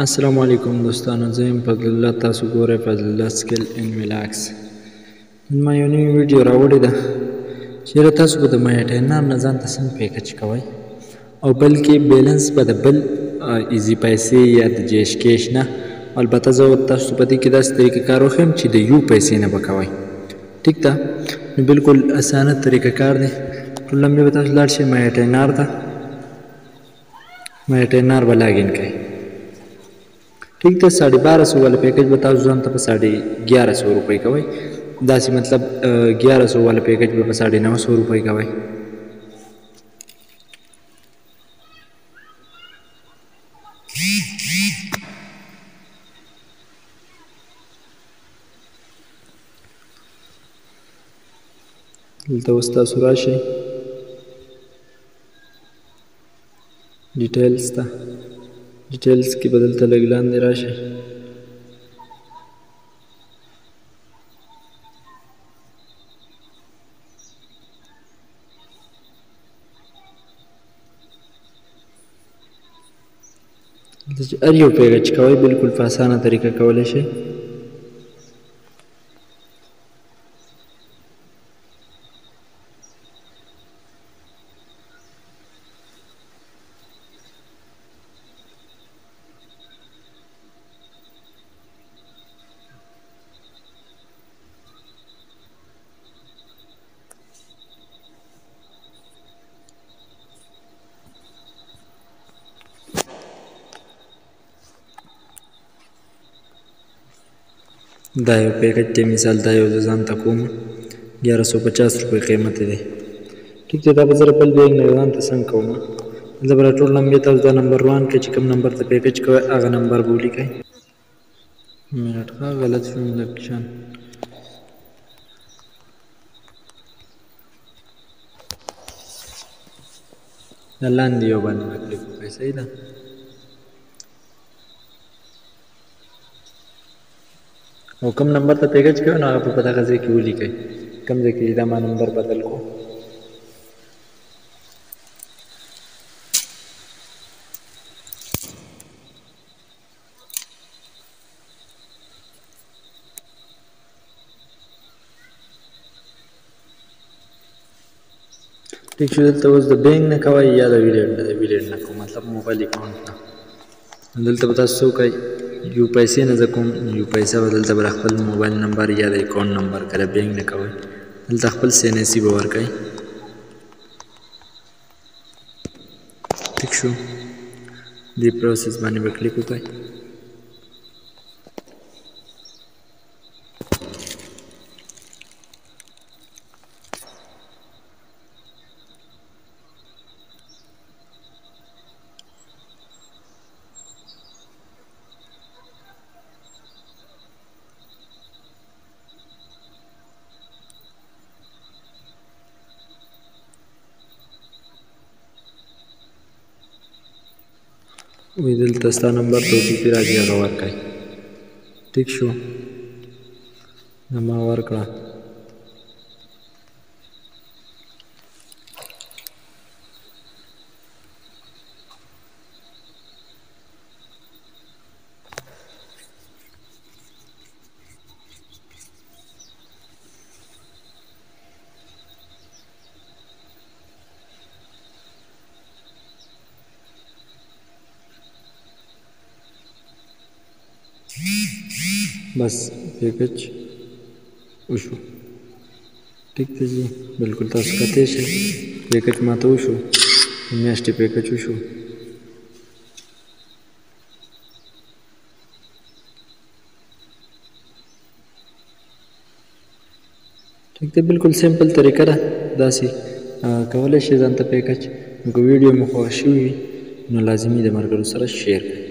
السلام علیکم دوستانو، زه یم فضل الله. تاسو ګورئ فضل الله سکل ان ولاګس. نن ما یو نوې ویډیو راوړې ده چې یاره تاسو به د مایټینار نه ځان ته څنګه پیکج کوئ او بلکې بیلنس به د بل ایزي پیسې یا د جیش کیش نه، البته زه تاسو په دې کې داسې طریقه کار وښیم چې د یو پیسې نه به کوئ. ټیک ده، نو بلکل اسانه طریقه کار دی. ټول لمبې به تاسو لاړ شئ مایټینار ته، مایټینار به لاګین کړئ. ٹھیک ده، 1250 والا پیکج به تاسو ځان ته په 1150 روپۍ کوئ. داسې مطلب 1100 والا پیکج به په 950 روپۍ کوئ. دلته اوس تاسو راشئ ډیټیلز ته. ډیټیلز کې به دلته لږ لاندې راشئ. دلته چې هر یو پیکج کوئ بلکل په اسانه طریقه کولی شئ. دا یو پیکج دی، مثال دا یو زه ځان ته کوم 1150 روپۍ قیمت دی. ټیک دی، دا به زه بل بیګ نه ځان ته څنګه کوم. دلته به راټول نمبرې تاسو دا نمبر 1 کړئ، چې کوم نمبر ته پیکج کوئ هغه نمبر به ولیکئ. منټ ښه غلط شوم لږ شان. دا لاندې یو باندې به کلیک وکړئ، صحیح ده. او کوم نمبر ته پیکج کوئ نو هغه په دغه ځای کې ولیکئ، کوم ځای کې دا ما نمبر بدل کړو. ټیک شو، دلته اوس د بینک نه کوئ یا د ویلیډ نه کوئ، مطلب موبایل اکاونټ نه. دلته به تاسو څه وکئ، یو پیسې نه زه کوم، یو پیسه به دلته به خپل موبایل نمبر یا د اکاونټ نمبر کله بینک نه کوئ، دلته خپل CNC به ورکئ. ټیک شو، دې پروسس باندې به کلیک وکئ. وی دلته ستا نمبر ته OTP راځي، هغه ورکئ. ټیک شو، دا ما ورکړه. बस پیکج وشو. ټیک دی جی، بلکل تاسو کتلی شئ پیکج ماته وشو، د میاشتې پیکج وشو. ټیک دی، بلکل سمپل طریقه ده، داسې کولی شئ ځان ته پیکج. نو که ویډیو مو خوښ شوي وي نو لازمي د ملګرو سره شیر کړئ.